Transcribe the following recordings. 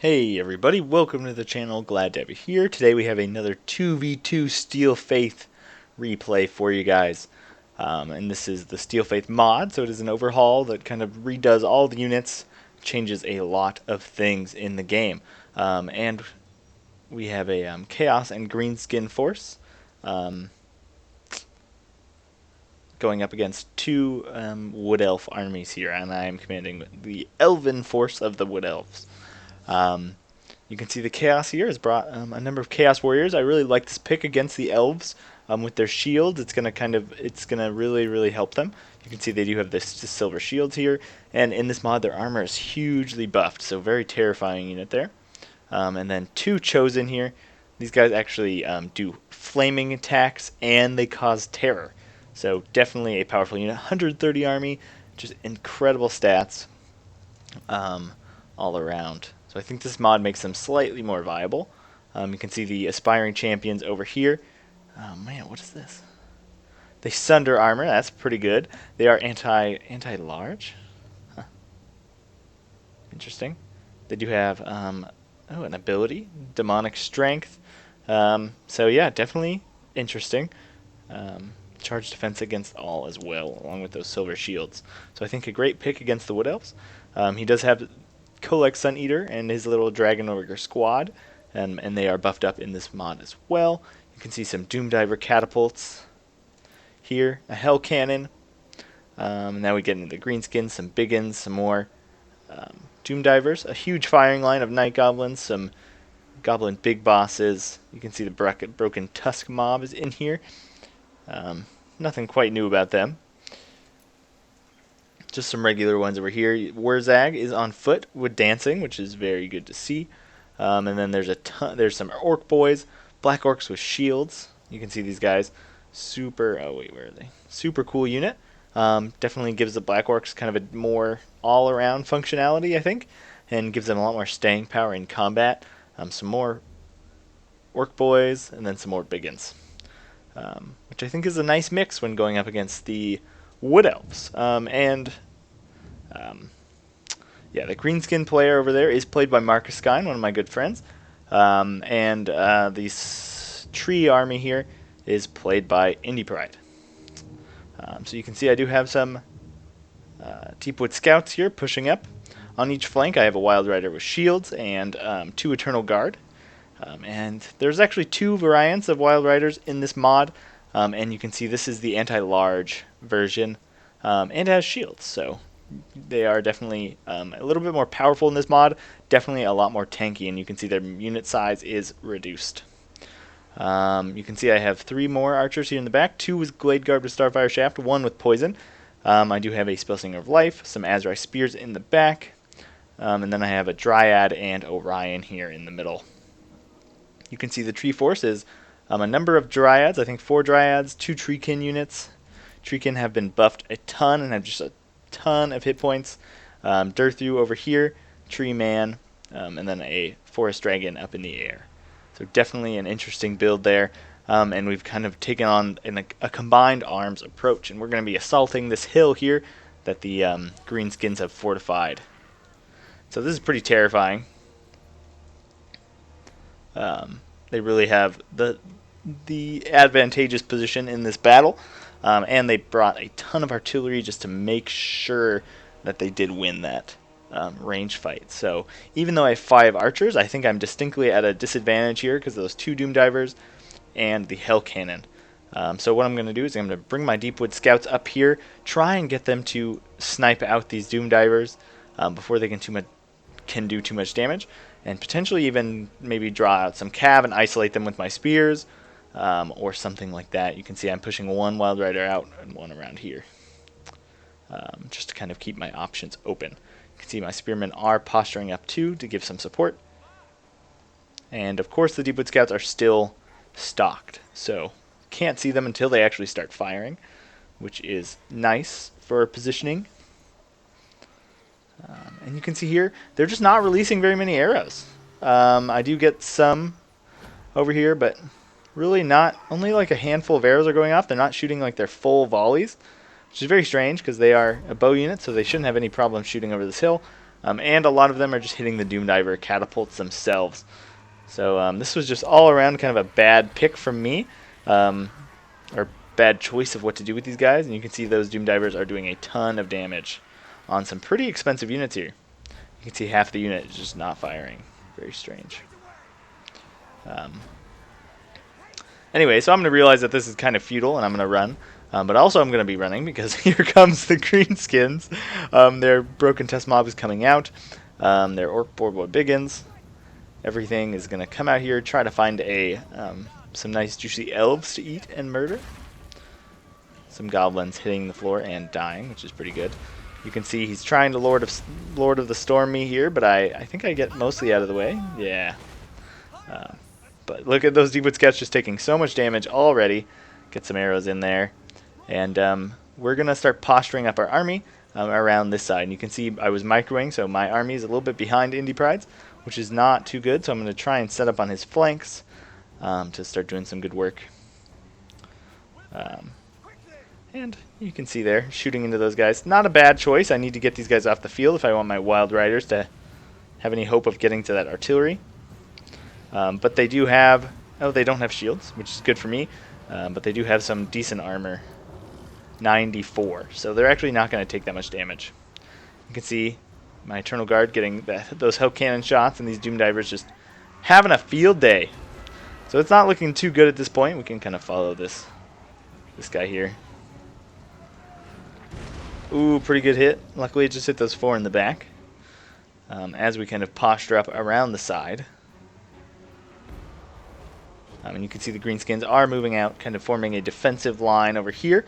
Hey everybody, welcome to the channel, glad to have you here. Today we have another 2v2 Steel Faith replay for you guys. And this is the Steel Faith mod, so it is an overhaul that kind of redoes all the units, changes a lot of things in the game. And we have a Chaos and Greenskin force going up against two Wood Elf armies here, and I am commanding the Elven force of the Wood Elves. You can see the Chaos here has brought a number of Chaos Warriors. I really like this pick against the Elves with their shields. It's gonna really help them. You can see they do have this silver shields here, and in this mod their armor is hugely buffed, so very terrifying unit there. And then two Chosen here. These guys actually do flaming attacks and they cause terror. So definitely a powerful unit. 130 army, just incredible stats all around. So I think this mod makes them slightly more viable. You can see the aspiring champions over here. Oh man, what is this? They sunder armor. That's pretty good. They are anti-large. Huh. Interesting. They do have an ability, demonic strength. So yeah, definitely interesting. Charge defense against all as well, along with those silver shields. So I think a great pick against the Wood Elves. He does have Kolek Sun Eater and his little Dragon Ogre squad, and they are buffed up in this mod as well. You can see some Doom Diver catapults here, a Hell Cannon. Now we get into the greenskins, some biggins, some more Doom Divers, a huge firing line of Night Goblins, some Goblin Big Bosses. You can see the Broken Tusk mob is in here. Nothing quite new about them. Just some regular ones over here. Wurzag is on foot with dancing, which is very good to see. And then there's some orc boys, black orcs with shields. You can see these guys. Where are they? Super cool unit. Definitely gives the black orcs kind of a more all-around functionality, I think, and gives them a lot more staying power in combat. Some more orc boys, and then some more biggins. Which I think is a nice mix when going up against the Wood Elves. Yeah, the greenskin player over there is played by Marcus Skine, one of my good friends. The tree army here is played by Indypride. So you can see I do have some Deepwood Scouts here pushing up. On each flank I have a Wild Rider with shields and two Eternal Guard. And there's actually two variants of Wild Riders in this mod, and you can see this is the anti-large version, and has shields, so they are definitely a little bit more powerful in this mod, definitely a lot more tanky, and you can see their unit size is reduced. You can see I have three more archers here in the back, two with Glade Guard with Starfire Shaft, one with Poison. I do have a Spellslinger of Life, some Azrai Spears in the back, and then I have a Dryad and Orion here in the middle. You can see the tree force is a number of Dryads, I think 4 Dryads, 2 Treekin units. Treekin have been buffed a ton and have just a ton of hit points. Durthu over here, Tree Man, and then a Forest Dragon up in the air. So definitely an interesting build there. And we've kind of taken on a combined arms approach, and we're going to be assaulting this hill here that the greenskins have fortified. So this is pretty terrifying. They really have the advantageous position in this battle, and they brought a ton of artillery just to make sure that they did win that range fight. So even though I have 5 archers, I think I'm distinctly at a disadvantage here because of those 2 Doom Divers and the Hell Cannon. So what I'm going to do is I'm going to bring my Deepwood Scouts up here, try and get them to snipe out these Doom Divers before they can do too much damage, and potentially even maybe draw out some cav and isolate them with my spears, or something like that. You can see I'm pushing one Wild Rider out and one around here, just to kind of keep my options open. You can see my spearmen are posturing up too to give some support, and of course the Deepwood Scouts are still stocked, so can't see them until they actually start firing, which is nice for positioning. And you can see here, they're just not releasing very many arrows. I do get some over here, but really not. Only like a handful of arrows are going off. They're not shooting like their full volleys, which is very strange because they are a bow unit, so they shouldn't have any problem shooting over this hill. and a lot of them are just hitting the Doom Diver catapults themselves. So this was just all around kind of a bad pick from me, or bad choice of what to do with these guys. And you can see those Doom Divers are doing a ton of damage on some pretty expensive units here. You can see half the unit is just not firing. Very strange. Anyway, so I'm going to realize that this is kind of futile, and I'm going to run. But also I'm going to be running because here comes the greenskins. Their broken test mob is coming out. Their orc board biggins. Everything is going to come out here, try to find some nice juicy elves to eat and murder. Some goblins hitting the floor and dying, which is pretty good. You can see he's trying to Lord of the Storm me here, but I think I get mostly out of the way. Yeah. But look at those Deepwood Scouts just taking so much damage already. Get some arrows in there. And we're going to start posturing up our army around this side. And you can see I was microwing, so my army is a little bit behind Indypride's, which is not too good. So I'm going to try and set up on his flanks to start doing some good work. And you can see there, shooting into those guys. Not a bad choice. I need to get these guys off the field if I want my Wild Riders to have any hope of getting to that artillery. But they do have... Oh, they don't have shields, which is good for me. But they do have some decent armor. 94. So they're actually not going to take that much damage. You can see my Eternal Guard getting those Hell Cannon shots, and these Doom Divers just having a field day. So it's not looking too good at this point. We can kind of follow this guy here. Ooh, pretty good hit. Luckily, it just hit those 4 in the back. As we kind of posture up around the side. And you can see the greenskins are moving out, kind of forming a defensive line over here.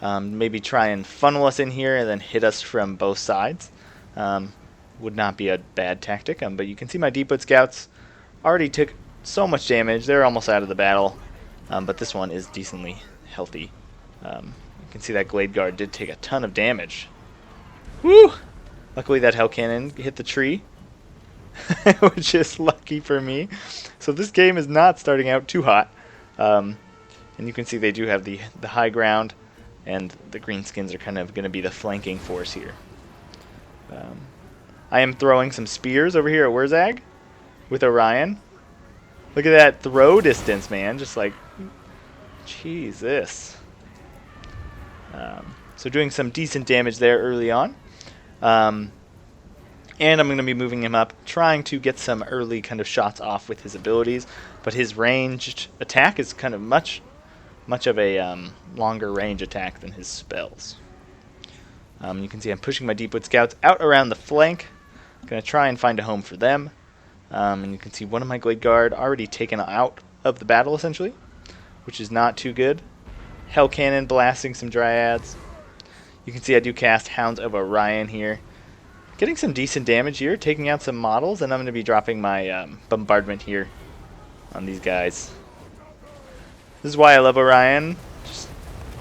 Maybe try and funnel us in here and then hit us from both sides. Would not be a bad tactic. But you can see my Deepwood Scouts already took so much damage. They're almost out of the battle. But this one is decently healthy. You can see that Glade Guard did take a ton of damage. Woo! Luckily that Hell Cannon hit the tree, which is lucky for me. So this game is not starting out too hot. And you can see they do have the high ground, and the greenskins are kind of going to be the flanking force here. I am throwing some spears over here at Wurzag with Orion. Look at that throw distance, man. Just like, Jesus. So doing some decent damage there early on. And I'm going to be moving him up, trying to get some early kind of shots off with his abilities. But his ranged attack is kind of much of a longer range attack than his spells. You can see I'm pushing my Deepwood Scouts out around the flank. I'm going to try and find a home for them. And you can see one of my Glade Guard already taken out of the battle, essentially, which is not too good. Hell Cannon blasting some Dryads. You can see I do cast Hounds of Orion here. Getting some decent damage here, taking out some models, and I'm going to be dropping my bombardment here on these guys. This is why I love Orion. Just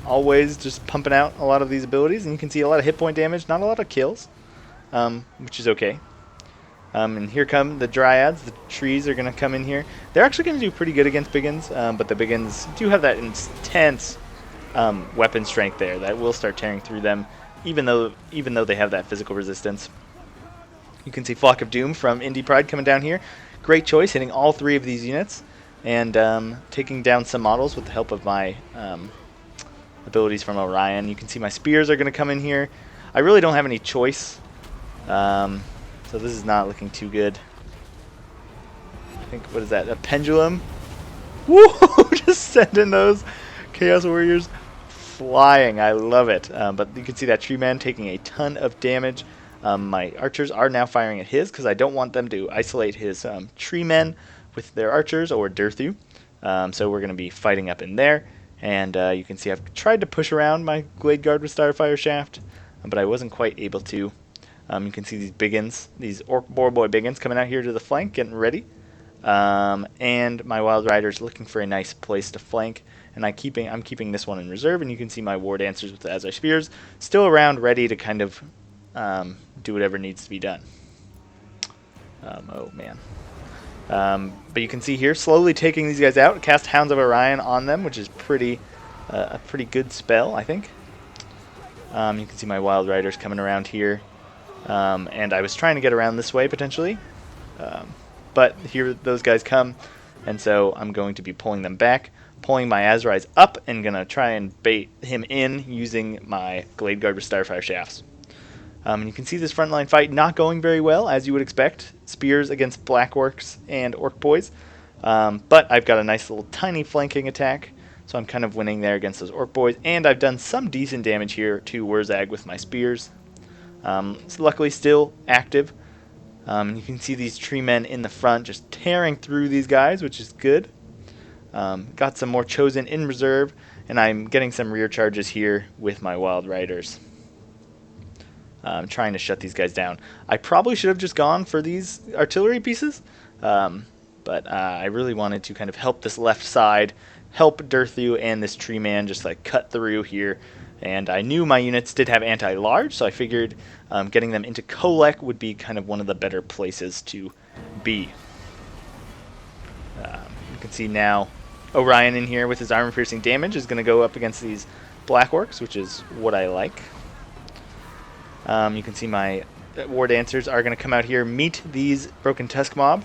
always just pumping out a lot of these abilities, and you can see a lot of hit point damage, not a lot of kills, which is okay. And here come the Dryads. The trees are going to come in here. They're actually going to do pretty good against Biggins, but the Biggins do have that intense weapon strength there that will start tearing through them, even though they have that physical resistance. You can see Flock of Doom from Indypride coming down here. Great choice, hitting all 3 of these units, and taking down some models with the help of my abilities from Orion. You can see my spears are going to come in here. I really don't have any choice, so this is not looking too good. I think, what is that, a pendulum? Woo! Just sending those Chaos Warriors flying. I love it. But you can see that tree man taking a ton of damage. My archers are now firing at his because I don't want them to isolate his tree men with their archers or Durthu. So we're going to be fighting up in there. And you can see I've tried to push around my Glade Guard with Starfire Shaft, but I wasn't quite able to. You can see these Biggins, these Orc Boar Boy Biggins coming out here to the flank, getting ready. And my Wild Riders looking for a nice place to flank. And I'm keeping this one in reserve, and you can see my War Dancers with the Azar Spears still around, ready to kind of do whatever needs to be done. Oh man. But you can see here, slowly taking these guys out. Cast Hounds of Orion on them, which is a pretty good spell, I think. You can see my Wild Riders coming around here. and I was trying to get around this way potentially, but here those guys come, and so I'm going to be pulling them back, pulling my Azrais up, and going to try and bait him in using my Glade Guard with Starfire Shafts. And you can see this frontline fight not going very well, as you would expect. Spears against Black Orcs and Orc Boys. But I've got a nice little tiny flanking attack, so I'm kind of winning there against those Orc Boys. And I've done some decent damage here to Wurzag with my spears. It's luckily still active. You can see these tree men in the front just tearing through these guys, which is good. Got some more chosen in reserve, and I'm getting some rear charges here with my Wild Riders. Trying to shut these guys down. I probably should have just gone for these artillery pieces, but I really wanted to kind of help this left side, help Durthu and this tree man just like cut through here. And I knew my units did have anti-large, so I figured getting them into Kolek would be kind of one of the better places to be. You can see now Orion in here with his armor-piercing damage is going to go up against these Black Orcs, which is what I like. You can see my War Dancers are going to come out here, meet these Broken Tusk Mob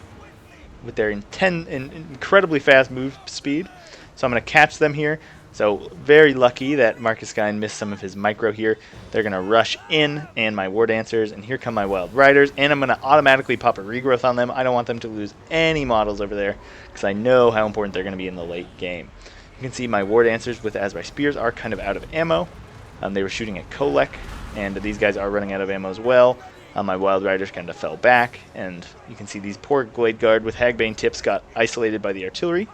with their incredibly fast move speed. So I'm going to catch them here. So very lucky that Marcus Gein missed some of his micro here. They're going to rush in, and my War Dancers, and here come my Wild Riders, and I'm going to automatically pop a regrowth on them. I don't want them to lose any models over there, because I know how important they're going to be in the late game. You can see my War Dancers with Azrai Spears are kind of out of ammo. They were shooting at Kolek, and these guys are running out of ammo as well. My Wild Riders kind of fell back, and you can see these poor Glade Guard with Hagbane tips got isolated by the artillery.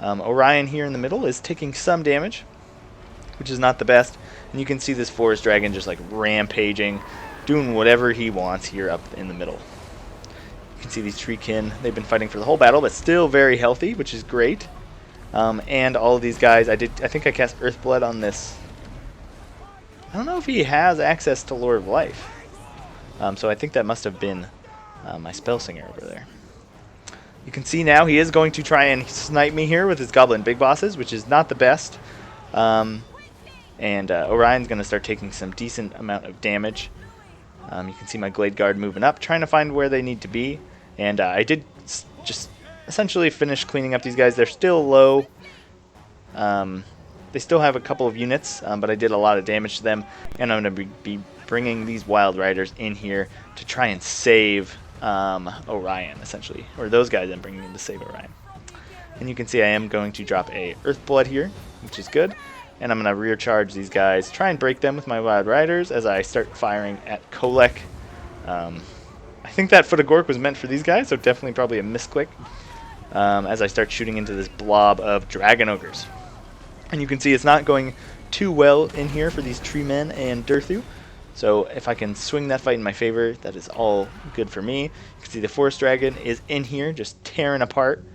Orion here in the middle is taking some damage, which is not the best. And you can see this Forest Dragon just like rampaging, doing whatever he wants here up in the middle. You can see these Treekin, they've been fighting for the whole battle, but still very healthy, which is great. And all of these guys, I think I cast Earthblood on this. I don't know if he has access to Lord of Life. So I think that must have been my Spellsinger over there. You can see now he is going to try and snipe me here with his Goblin Big Bosses, which is not the best. Orion's going to start taking some decent amount of damage. You can see my Glade Guard moving up, trying to find where they need to be. And I did just essentially finish cleaning up these guys. They're still low. They still have a couple of units, but I did a lot of damage to them. And I'm going to be bringing these Wild Riders in here to try and save Orion, essentially. Or those guys I'm bringing in to save Orion. And you can see I am going to drop a Earthblood here, which is good. And I'm going to rear charge these guys, try and break them with my Wild Riders as I start firing at Kolek. I think that Foot of Gork was meant for these guys, so definitely probably a misclick. As I start shooting into this blob of Dragon Ogres. And you can see it's not going too well in here for these Tree Men and Durthu. So if I can swing that fight in my favor, that is all good for me. You can see the Forest Dragon is in here just tearing apart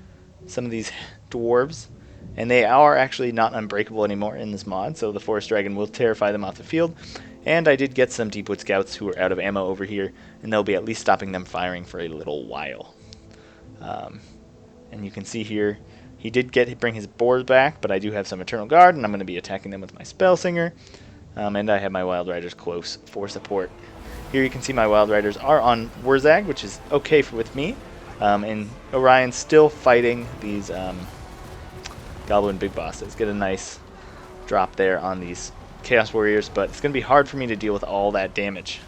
some of these dwarves. And they are actually not unbreakable anymore in this mod, so the Forest Dragon will terrify them off the field. And I did get some Deepwood Scouts who are out of ammo over here, and they'll be at least stopping them firing for a little while. And you can see here, he did bring his boars back, but I do have some Eternal Guard, and I'm going to be attacking them with my Spellsinger. And I have my Wild Riders close for support. Here you can see my Wild Riders are on Wurzag, which is okay with me. And Orion's still fighting these Goblin Big Bosses. Get a nice drop there on these Chaos Warriors, but it's going to be hard for me to deal with all that damage.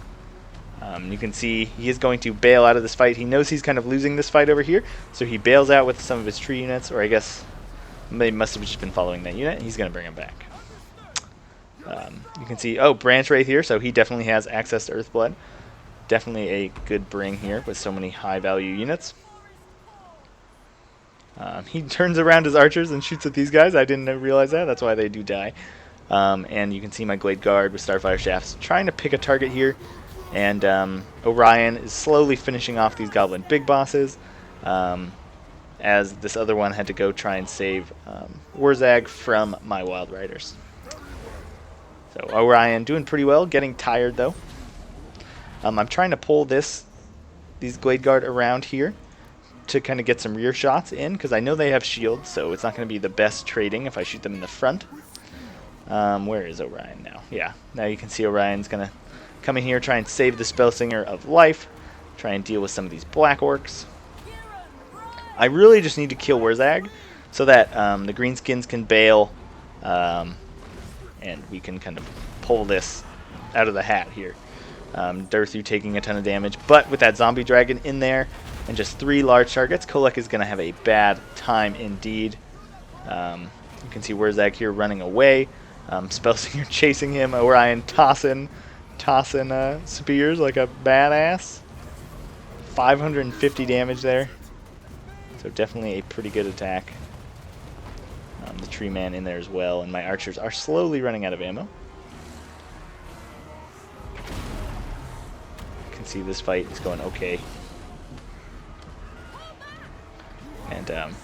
You can see he is going to bail out of this fight. He knows he's kind of losing this fight over here, so he bails out with some of his tree units, or I guess they must have just been following that unit. He's going to bring him back. You can see, Branch Wraith here, so he definitely has access to Earthblood. Definitely a good bring here with so many high-value units. He turns around his archers and shoots at these guys. I didn't realize that. That's why they do die. And you can see my Glade Guard with Starfire Shafts trying to pick a target here. And Orion is slowly finishing off these Goblin Big Bosses, as this other one had to go try and save Wurzag from my Wild Riders. So Orion doing pretty well, getting tired though. I'm trying to pull these Glade Guard around here to kind of get some rear shots in, because I know they have shields, so it's not going to be the best trading if I shoot them in the front. Where is Orion now? Yeah, now you can see Orion's going to come in here, try and save the Spellsinger of life, try and deal with some of these Black Orcs. I really just need to kill Wurzag so that the greenskins can bail, and we can kind of pull this out of the hat here. Durthu taking a ton of damage, but with that zombie dragon in there and just 3 large targets, Kolek is going to have a bad time indeed. You can see Wurzag here running away. Spellsinger chasing him. Orion tossing spears like a badass. 550 damage there. So definitely a pretty good attack. The tree man in there as well, and my archers are slowly running out of ammo. You can see this fight is going okay. And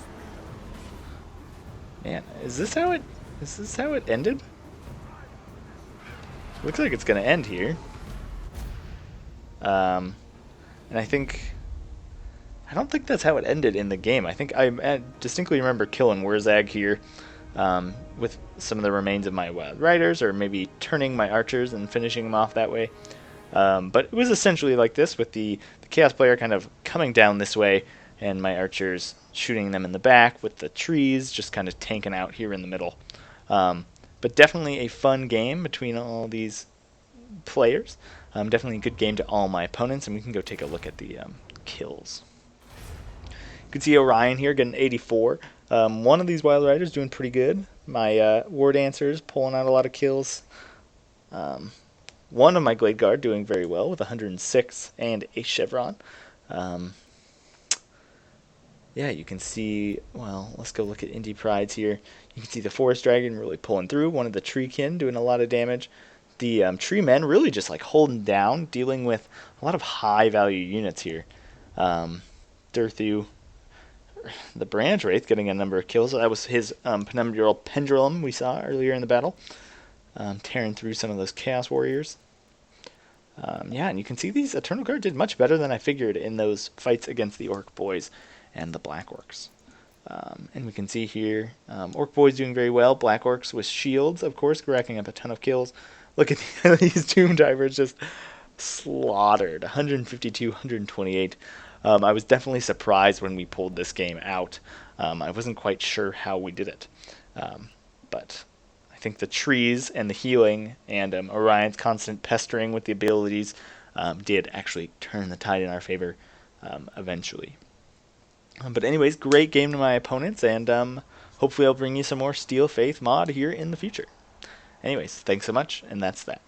man, is this how it ended? Looks like it's gonna end here. And I don't think that's how it ended in the game. I think I distinctly remember killing Wurzag here with some of the remains of my Wild Riders, or maybe turning my archers and finishing them off that way. But it was essentially like this, with the Chaos player kind of coming down this way, and my archers shooting them in the back, with the trees just kind of tanking out here in the middle. But definitely a fun game between all these players. Definitely a good game to all my opponents, and we can go take a look at the kills. You can see Orion here getting 84. One of these Wild Riders doing pretty good. My War Dancers pulling out a lot of kills. One of my Glade Guard doing very well with 106 and a Chevron. Yeah, you can see, well, let's go look at Indyprides here. You can see the Forest Dragon really pulling through. One of the Treekin doing a lot of damage. The Tree Men really just like holding down, dealing with a lot of high value units here. Durthu, the Branch Wraith, getting a number of kills. That was his Penumbral Pendulum we saw earlier in the battle. Tearing through some of those Chaos Warriors. Yeah, and you can see these Eternal Guard did much better than I figured in those fights against the Orc Boys and the Black Orcs. And we can see here, Orc Boys doing very well. Black Orcs with shields, of course, racking up a ton of kills. Look at these Tomb Divers just slaughtered. 152, 128. I was definitely surprised when we pulled this game out. I wasn't quite sure how we did it. But I think the trees and the healing and Orion's constant pestering with the abilities did actually turn the tide in our favor eventually. But anyways, great game to my opponents, and hopefully I'll bring you some more Steel Faith mod here in the future. Anyways, thanks so much, and that's that.